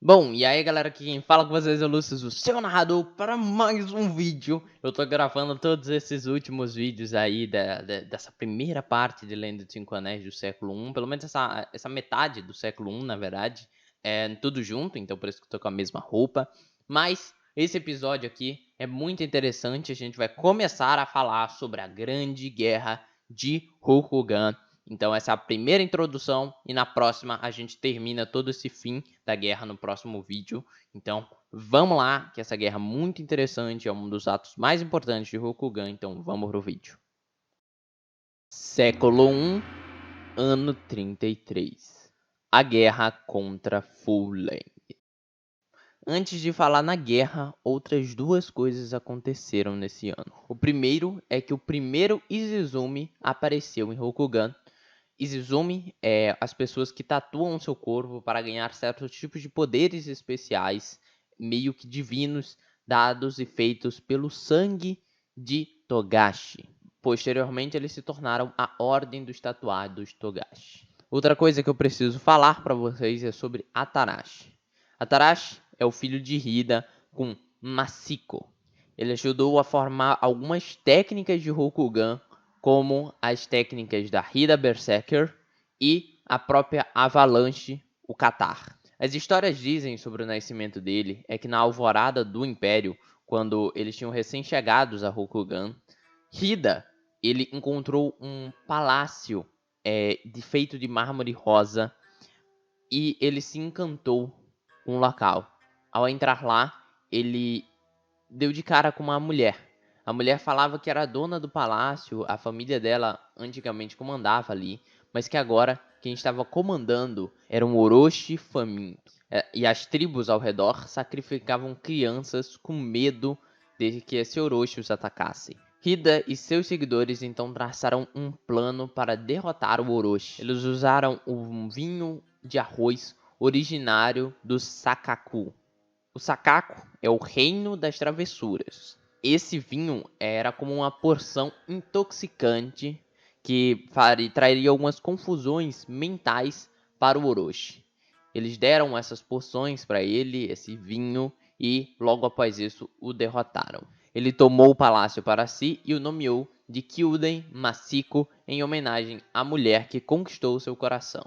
Bom, e aí galera, aqui quem fala com vocês é o Lúcio, o seu narrador, para mais um vídeo. Eu tô gravando todos esses últimos vídeos aí dessa primeira parte de Lenda dos Cinco Anéis do século I, pelo menos essa metade do século I, na verdade, tudo junto, então por isso que eu tô com a mesma roupa. Mas esse episódio aqui é muito interessante, a gente vai começar a falar sobre a Grande Guerra de Rokugan. Então essa é a primeira introdução e na próxima a gente termina todo esse fim da guerra no próximo vídeo. Então vamos lá, que essa guerra é muito interessante, é um dos atos mais importantes de Rokugan, então vamos pro vídeo. Século I, ano 33. A guerra contra Fuleng. Antes de falar na guerra, outras duas coisas aconteceram nesse ano. O primeiro é que o primeiro Izizumi apareceu em Rokugan. Izizumi é as pessoas que tatuam seu corpo para ganhar certos tipos de poderes especiais, meio que divinos, dados e feitos pelo sangue de Togashi. Posteriormente, eles se tornaram a Ordem dos Tatuados Togashi. Outra coisa que eu preciso falar para vocês é sobre Atarashi. Atarashi é o filho de Hida com Masiko. Ele ajudou a formar algumas técnicas de Rokugan, como as técnicas da Hida Berserker e a própria Avalanche, o Katar. As histórias dizem sobre o nascimento dele é que na alvorada do Império, quando eles tinham recém-chegados a Rokugan, Hida ele encontrou um palácio feito de mármore rosa e ele se encantou com o local. Ao entrar lá, ele deu de cara com uma mulher. A mulher falava que era a dona do palácio, a família dela antigamente comandava ali, mas que agora quem estava comandando era um Orochi faminto. E as tribos ao redor sacrificavam crianças com medo de que esse Orochi os atacasse. Hida e seus seguidores então traçaram um plano para derrotar o Orochi. Eles usaram um vinho de arroz originário do Sakaku. O Sakaku é o reino das travessuras. Esse vinho era como uma porção intoxicante que traria algumas confusões mentais para o Orochi. Eles deram essas porções para ele, esse vinho, e logo após isso o derrotaram. Ele tomou o palácio para si e o nomeou de Kyuden Masiko em homenagem à mulher que conquistou seu coração.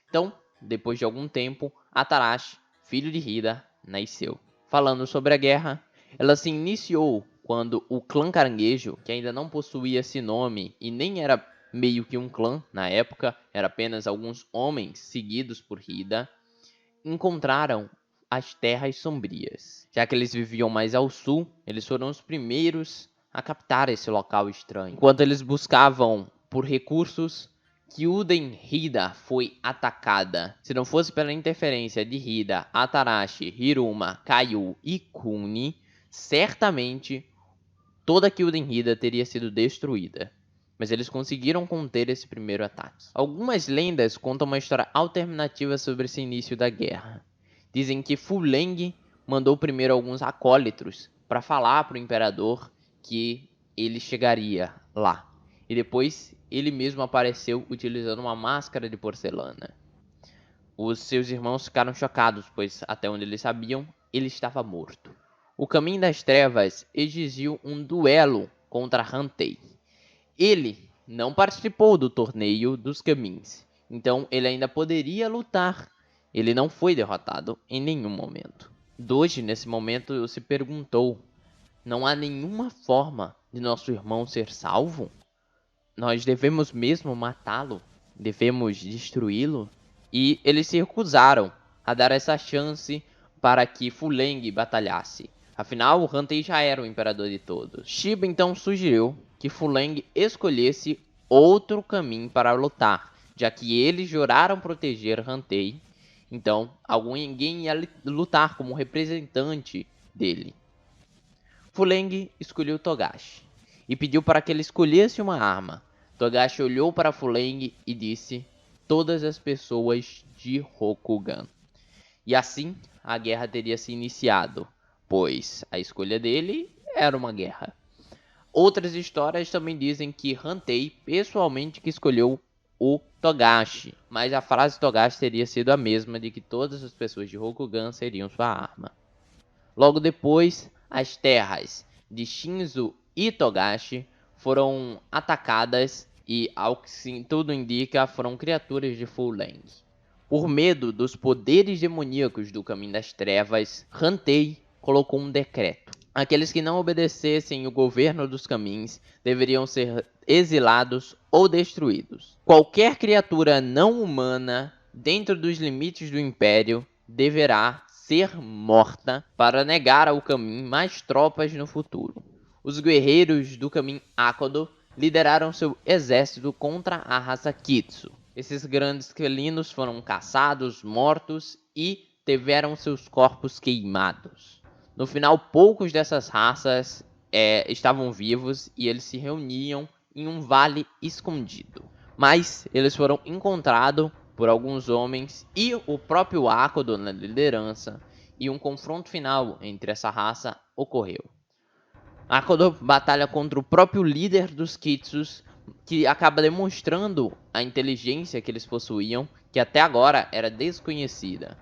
Então, depois de algum tempo, Atarashi, filho de Hida, nasceu. Falando sobre a guerra, ela se iniciou quando o clã Caranguejo, que ainda não possuía esse nome e nem era meio que um clã na época, era apenas alguns homens seguidos por Hida, encontraram as Terras Sombrias. Já que eles viviam mais ao sul, eles foram os primeiros a captar esse local estranho. Enquanto eles buscavam por recursos, Kyuden Hida foi atacada. Se não fosse pela interferência de Hida, Atarashi, Hiruma, Kayu e Kuni, certamente toda Kyuden Hida teria sido destruída. Mas eles conseguiram conter esse primeiro ataque. Algumas lendas contam uma história alternativa sobre esse início da guerra. Dizem que Fuleng mandou primeiro alguns acólitos para falar para o imperador que ele chegaria lá. E depois ele mesmo apareceu utilizando uma máscara de porcelana. Os seus irmãos ficaram chocados, pois até onde eles sabiam, ele estava morto. O Caminho das Trevas exigiu um duelo contra Hantei. Ele não participou do torneio dos caminhos, então ele ainda poderia lutar. Ele não foi derrotado em nenhum momento. Doji, nesse momento, se perguntou: não há nenhuma forma de nosso irmão ser salvo? Nós devemos mesmo matá-lo? Devemos destruí-lo? E eles se recusaram a dar essa chance para que Fuleng batalhasse. Afinal, Hantei já era o imperador de todos. Shiba então sugeriu que Fuleng escolhesse outro caminho para lutar, já que eles juraram proteger Hantei. Então, alguém ia lutar como representante dele. Fuleng escolheu Togashi e pediu para que ele escolhesse uma arma. Togashi olhou para Fuleng e disse: todas as pessoas de Rokugan. E assim a guerra teria se iniciado, pois a escolha dele era uma guerra. Outras histórias também dizem que Hantei pessoalmente que escolheu o Togashi, mas a frase Togashi teria sido a mesma de que todas as pessoas de Rokugan seriam sua arma. Logo depois, as terras de Shinzo e Togashi foram atacadas e, ao que tudo indica, foram criaturas de Full-Leng. Por medo dos poderes demoníacos do Caminho das Trevas, Hantei colocou um decreto. Aqueles que não obedecessem o governo dos caminhos deveriam ser exilados ou destruídos. Qualquer criatura não humana dentro dos limites do Império deverá ser morta para negar ao caminho mais tropas no futuro. Os guerreiros do caminho Akodo lideraram seu exército contra a raça Kitsu. Esses grandes felinos foram caçados, mortos e tiveram seus corpos queimados. No final, poucos dessas raças estavam vivos e eles se reuniam em um vale escondido. Mas eles foram encontrados por alguns homens e o próprio Akodo na liderança, e um confronto final entre essa raça ocorreu. Akodo batalha contra o próprio líder dos Kitsus, que acaba demonstrando a inteligência que eles possuíam, que até agora era desconhecida.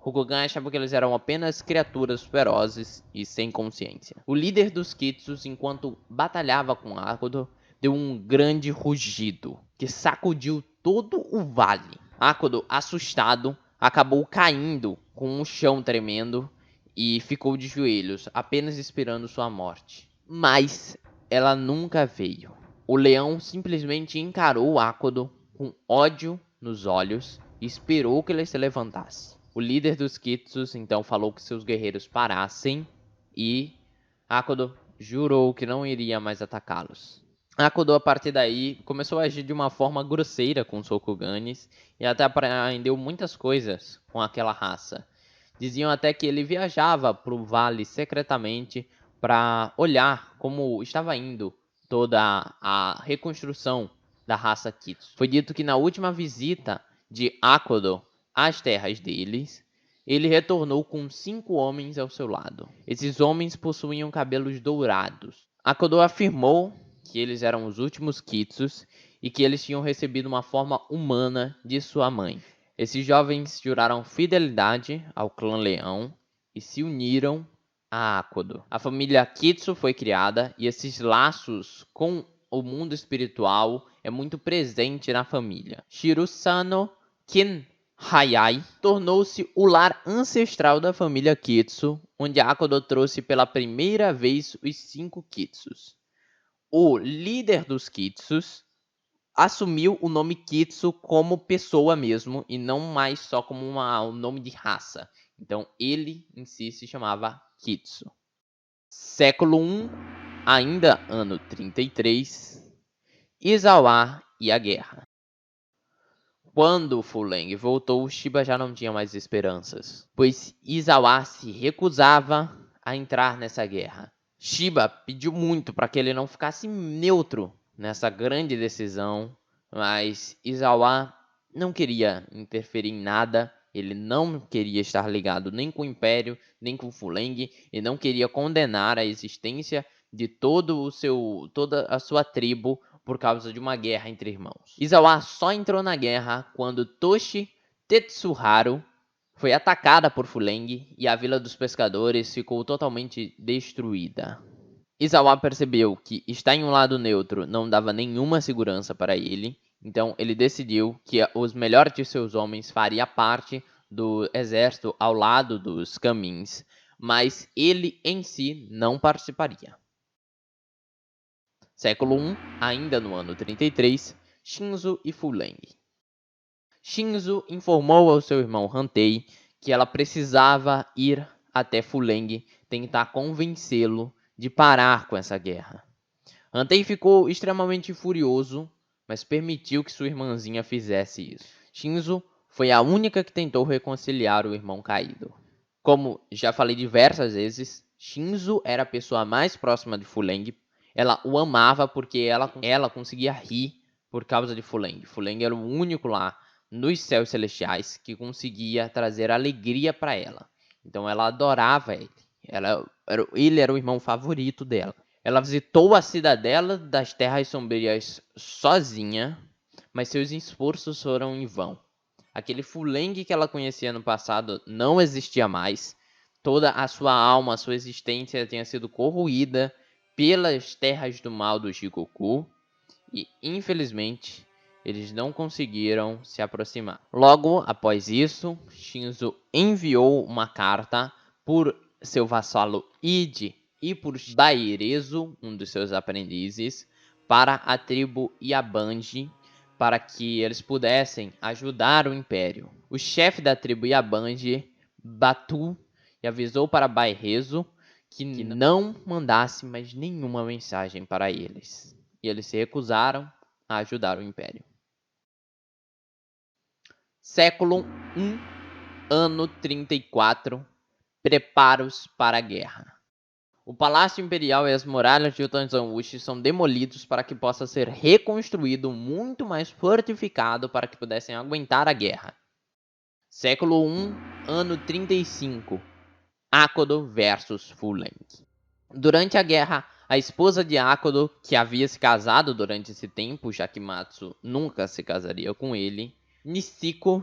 Rokugan achava que eles eram apenas criaturas ferozes e sem consciência. O líder dos Kitsus, enquanto batalhava com Akodo, deu um grande rugido que sacudiu todo o vale. Akodo, assustado, acabou caindo com o chão tremendo e ficou de joelhos, apenas esperando sua morte. Mas ela nunca veio. O leão simplesmente encarou Akodo com ódio nos olhos e esperou que ele se levantasse. O líder dos Kitsus então falou que seus guerreiros parassem e Akodo jurou que não iria mais atacá-los. Akodo, a partir daí, começou a agir de uma forma grosseira com os Rokuganes e até aprendeu muitas coisas com aquela raça. Diziam até que ele viajava para o vale secretamente para olhar como estava indo toda a reconstrução da raça Kitsu. Foi dito que na última visita de Akodo às terras deles, ele retornou com 5 homens ao seu lado. Esses homens possuíam cabelos dourados. Akodo afirmou que eles eram os últimos Kitsus e que eles tinham recebido uma forma humana de sua mãe. Esses jovens juraram fidelidade ao clã Leão e se uniram a Akodo. A família Kitsu foi criada e esses laços com o mundo espiritual é muito presente na família. Shirusano Kin Hayai tornou-se o lar ancestral da família Kitsu, onde Akodo trouxe pela primeira vez os 5 Kitsus. O líder dos Kitsus assumiu o nome Kitsu como pessoa mesmo e não mais só como um nome de raça. Então ele em si se chamava Kitsu. Século 1, ainda ano 33, Izawa e a guerra. Quando Full-Leng voltou, Shiba já não tinha mais esperanças, pois Izawa se recusava a entrar nessa guerra. Shiba pediu muito para que ele não ficasse neutro nessa grande decisão, mas Izawa não queria interferir em nada, ele não queria estar ligado nem com o Império, nem com Full-Leng, e não queria condenar a existência de toda a sua tribo por causa de uma guerra entre irmãos. Izawa só entrou na guerra quando Toshi Tetsuharu foi atacada por Full-Leng e a Vila dos Pescadores ficou totalmente destruída. Izawa percebeu que estar em um lado neutro não dava nenhuma segurança para ele, então ele decidiu que os melhores de seus homens faria parte do exército ao lado dos Kamins, mas ele em si não participaria. Século 1, ainda no ano 33, Shinzo e Full-Leng. Shinzo informou ao seu irmão Hantei que ela precisava ir até Full-Leng tentar convencê-lo de parar com essa guerra. Hantei ficou extremamente furioso, mas permitiu que sua irmãzinha fizesse isso. Shinzo foi a única que tentou reconciliar o irmão caído. Como já falei diversas vezes, Shinzo era a pessoa mais próxima de Full-Leng. Ela o amava porque ela conseguia rir por causa de Full-Leng. Full-Leng era o único lá nos céus celestiais que conseguia trazer alegria para ela. Então ela adorava ele. Ele era o irmão favorito dela. Ela visitou a cidadela das Terras Sombrias sozinha, mas seus esforços foram em vão. Aquele Fuleng que ela conhecia no passado não existia mais. Toda a sua alma, a sua existência tinha sido corroída pelas terras do mal do Shikoku e, infelizmente, eles não conseguiram se aproximar. Logo após isso, Shinzo enviou uma carta por seu vassalo Ide e por Dairezu, um dos seus aprendizes, para a tribo Yabanji, para que eles pudessem ajudar o Império. O chefe da tribo Yabanji, Batu, avisou para Bairezu que não mandasse mais nenhuma mensagem para eles. E eles se recusaram a ajudar o Império. Século I, ano 34, preparos para a guerra. O Palácio Imperial e as muralhas de Utanzanwushi são demolidos para que possa ser reconstruído muito mais fortificado para que pudessem aguentar a guerra. Século I, ano 35, Akodo versus Fuleng. Durante a guerra, a esposa de Akodo, que havia se casado durante esse tempo, já que Matsu nunca se casaria com ele, Nisiko,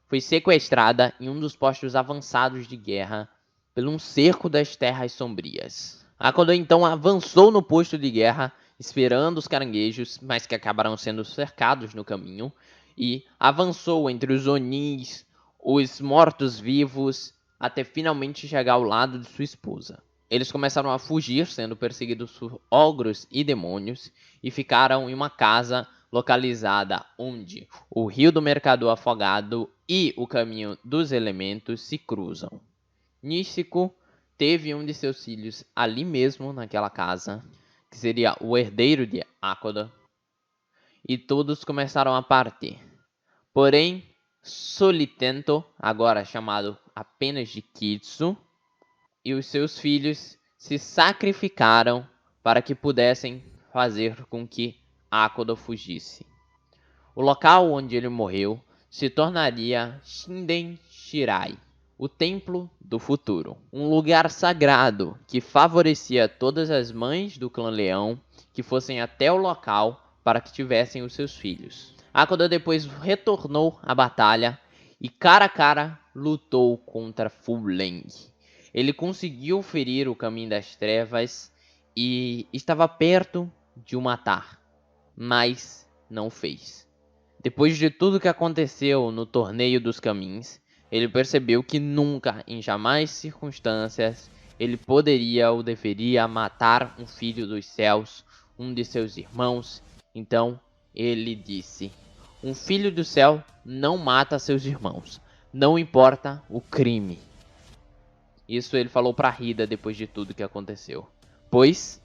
foi sequestrada em um dos postos avançados de guerra por um cerco das Terras Sombrias. Akodo então avançou no posto de guerra, esperando os caranguejos, mas que acabaram sendo cercados no caminho, e avançou entre os Onis, os mortos-vivos, até finalmente chegar ao lado de sua esposa. Eles começaram a fugir, sendo perseguidos por ogros e demônios, e ficaram em uma casa localizada onde o Rio do Mercado Afogado e o Caminho dos Elementos se cruzam. Nisiko teve um de seus filhos ali mesmo, naquela casa, que seria o herdeiro de Akodo, e todos começaram a partir. Porém, Solitento, agora chamado apenas de Kitsu, e os seus filhos se sacrificaram para que pudessem fazer com que Akodo fugisse. O local onde ele morreu se tornaria Shinden Shirai, o Templo do Futuro, um lugar sagrado que favorecia todas as mães do clã Leão que fossem até o local para que tivessem os seus filhos. Akodo depois retornou à batalha e cara a cara lutou contra Fuleng. Ele conseguiu ferir o Caminho das Trevas e estava perto de o matar, mas não fez. Depois de tudo que aconteceu no Torneio dos Caminhos, ele percebeu que nunca, em jamais circunstâncias, ele poderia ou deveria matar um filho dos céus, um de seus irmãos. Então ele disse: um filho do céu não mata seus irmãos, não importa o crime. Isso ele falou para Hida depois de tudo que aconteceu. Pois,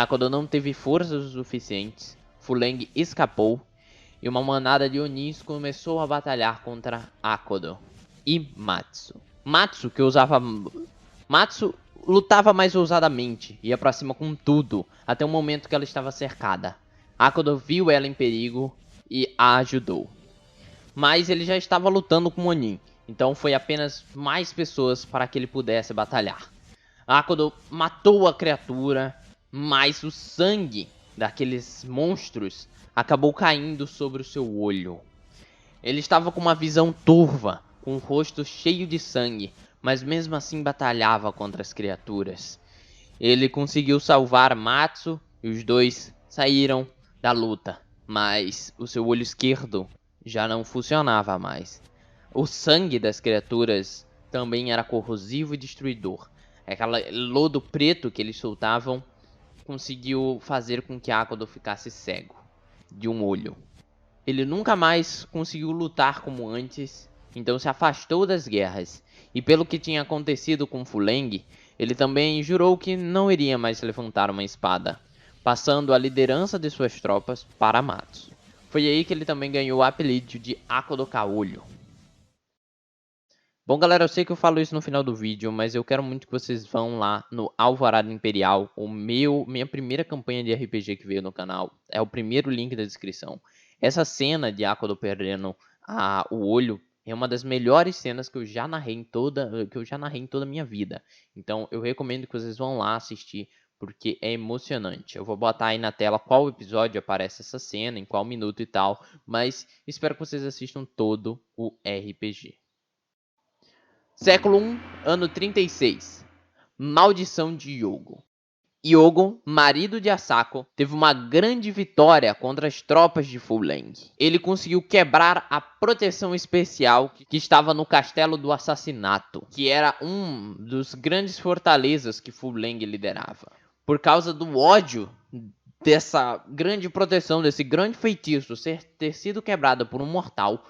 quando não teve forças o suficientes, Fuleng escapou e uma manada de Onis começou a batalhar contra Akodo e Matsu. Matsu lutava mais ousadamente, ia pra cima com tudo, até o momento que ela estava cercada. Akodo viu ela em perigo e a ajudou. Mas ele já estava lutando com Onin, então foi apenas mais pessoas para que ele pudesse batalhar. Akodo matou a criatura, mas o sangue daqueles monstros acabou caindo sobre o seu olho. Ele estava com uma visão turva, com o rosto cheio de sangue, mas mesmo assim batalhava contra as criaturas. Ele conseguiu salvar Matsu e os dois saíram da luta, mas o seu olho esquerdo já não funcionava mais. O sangue das criaturas também era corrosivo e destruidor. Aquele lodo preto que eles soltavam conseguiu fazer com que Akodo ficasse cego de um olho. Ele nunca mais conseguiu lutar como antes, então se afastou das guerras. E pelo que tinha acontecido com Fuleng, ele também jurou que não iria mais levantar uma espada, passando a liderança de suas tropas para Matsu. Foi aí que ele também ganhou o apelido de Akodo Caolho. Bom, galera, eu sei que eu falo isso no final do vídeo, mas eu quero muito que vocês vão lá no Alvorada Imperial, minha primeira campanha de RPG que veio no canal. É o primeiro link da descrição. Essa cena de Akodo perdendo o olho é uma das melhores cenas que eu já narrei em toda a minha vida. Então eu recomendo que vocês vão lá assistir, porque é emocionante. Eu vou botar aí na tela qual episódio aparece essa cena, em qual minuto e tal, mas espero que vocês assistam todo o RPG. Século 1, ano 36. Maldição de Yogo. Yogo, marido de Asako, teve uma grande vitória contra as tropas de Fuleng. Ele conseguiu quebrar a proteção especial que estava no Castelo do Assassinato, que era um dos grandes fortalezas que Fuleng liderava. Por causa do ódio dessa grande proteção, desse grande feitiço ter sido quebrado por um mortal,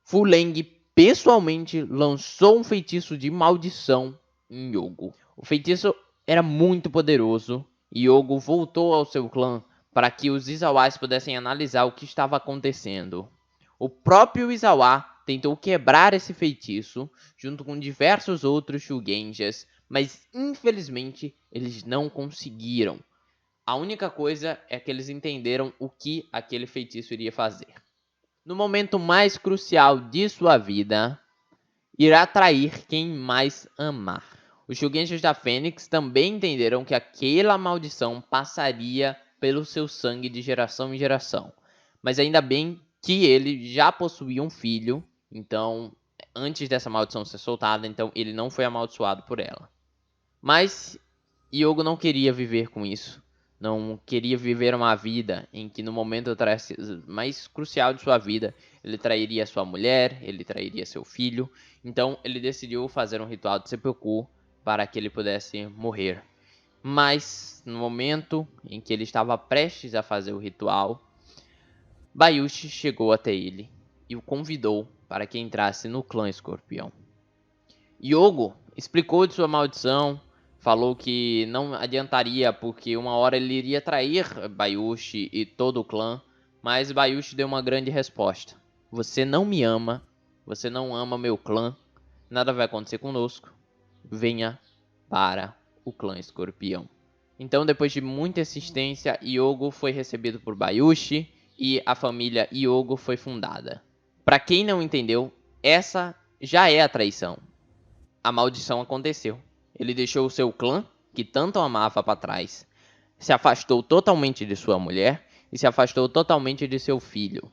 Fuleng pessoalmente lançou um feitiço de maldição em Yogo. O feitiço era muito poderoso e Yogo voltou ao seu clã para que os Izawais pudessem analisar o que estava acontecendo. O próprio Izawa tentou quebrar esse feitiço junto com diversos outros Shugenjas, mas infelizmente eles não conseguiram. A única coisa é que eles entenderam o que aquele feitiço iria fazer. No momento mais crucial de sua vida, irá trair quem mais amar. Os Shugenjas da Fênix também entenderam que aquela maldição passaria pelo seu sangue de geração em geração. Mas ainda bem que ele já possuía um filho, então, antes dessa maldição ser soltada, então ele não foi amaldiçoado por ela. Mas Yogo não queria viver com isso. Não queria viver uma vida em que no momento mais crucial de sua vida, ele trairia sua mulher, ele trairia seu filho. Então ele decidiu fazer um ritual de seppuku para que ele pudesse morrer. Mas no momento em que ele estava prestes a fazer o ritual, Bayushi chegou até ele e o convidou para que entrasse no clã Escorpião. Yogo explicou de sua maldição, falou que não adiantaria porque uma hora ele iria trair Bayushi e todo o clã, mas Bayushi deu uma grande resposta. Você não me ama, você não ama meu clã, nada vai acontecer conosco, venha para o clã Escorpião. Então, depois de muita insistência, Yogo foi recebido por Bayushi e a família Yogo foi fundada. Para quem não entendeu, essa já é a traição. A maldição aconteceu. Ele deixou o seu clã, que tanto amava, para trás, se afastou totalmente de sua mulher e se afastou totalmente de seu filho.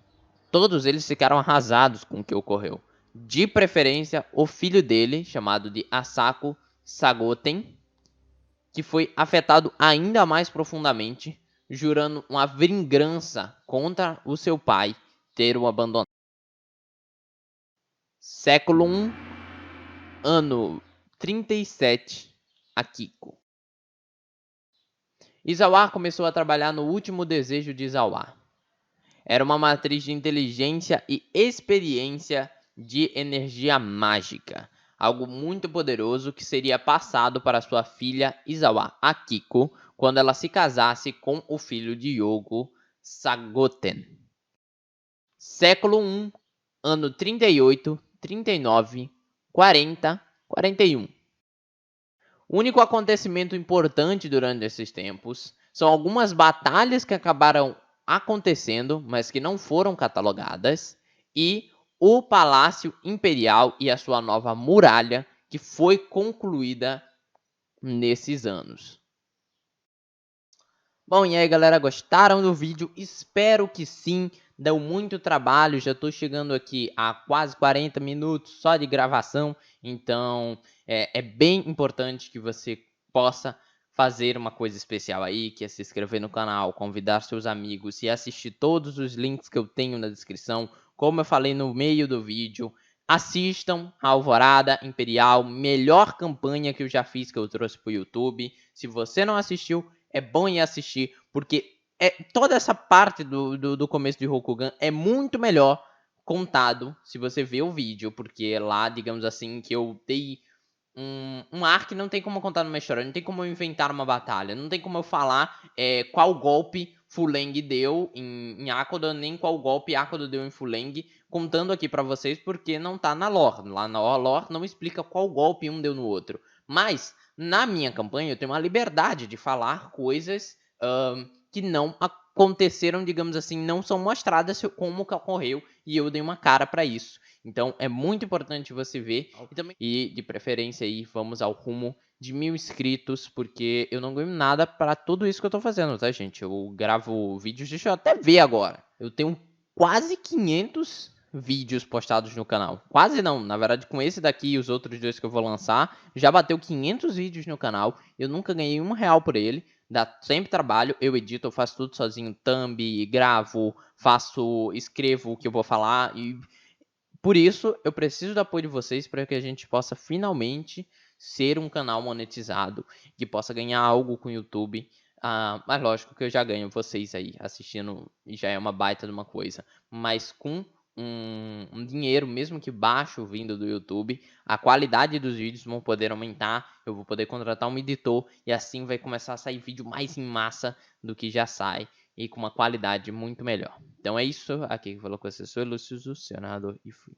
Todos eles ficaram arrasados com o que ocorreu. De preferência, o filho dele, chamado de Asako Sagoten, que foi afetado ainda mais profundamente, jurando uma vingança contra o seu pai ter o abandonado. Século 1, ano 37, Akiko. Izawa começou a trabalhar no último desejo de Izawa. Era uma matriz de inteligência e experiência de energia mágica. Algo muito poderoso que seria passado para sua filha Izawa Akiko quando ela se casasse com o filho de Yogo, Sagoten. Século 1, ano 38, 39, 40, 41. O único acontecimento importante durante esses tempos são algumas batalhas que acabaram acontecendo, mas que não foram catalogadas, e o Palácio Imperial e a sua nova muralha, que foi concluída nesses anos. Bom, e aí galera, gostaram do vídeo? Espero que sim. Deu muito trabalho, já estou chegando aqui a quase 40 minutos só de gravação, então é bem importante que você possa fazer uma coisa especial aí, que é se inscrever no canal, convidar seus amigos e assistir todos os links que eu tenho na descrição, como eu falei no meio do vídeo. Assistam a Alvorada Imperial, melhor campanha que eu já fiz, que eu trouxe para o YouTube. Se você não assistiu, é bom ir assistir, porque toda essa parte do começo de Rokugan é muito melhor contado se você ver o vídeo, porque lá, digamos assim, que eu dei um arco, não tem como contar numa história, não tem como eu inventar uma batalha, não tem como eu falar qual golpe Fuleng deu em Akodo, nem qual golpe Akodo deu em Fuleng, contando aqui pra vocês, porque não tá na lore. Lá na lore não explica qual golpe um deu no outro. Mas, na minha campanha, eu tenho uma liberdade de falar coisas que não aconteceram, digamos assim, não são mostradas como que ocorreu, e eu dei uma cara pra isso. Então é muito importante você ver e de preferência aí vamos ao rumo de 1000 inscritos, porque eu não ganho nada para tudo isso que eu tô fazendo, tá, gente? Eu gravo vídeos, deixa eu até ver agora. Eu tenho quase 500 vídeos postados no canal. Quase não, na verdade, com esse daqui e os outros 2 que eu vou lançar, já bateu 500 vídeos no canal. Eu nunca ganhei R$ 1 por ele. Dá sempre trabalho, eu edito, eu faço tudo sozinho, thumb, gravo, escrevo o que eu vou falar e por isso eu preciso do apoio de vocês para que a gente possa finalmente ser um canal monetizado, que possa ganhar algo com o YouTube. Mas lógico que eu já ganho vocês aí assistindo e já é uma baita de uma coisa. Mas com um dinheiro, mesmo que baixo, vindo do YouTube, a qualidade dos vídeos vão poder aumentar. Eu vou poder contratar um editor e assim vai começar a sair vídeo mais em massa do que já sai e com uma qualidade muito melhor. Então é isso. Aqui que falou com você, sou Lúcio, o senador, e fui.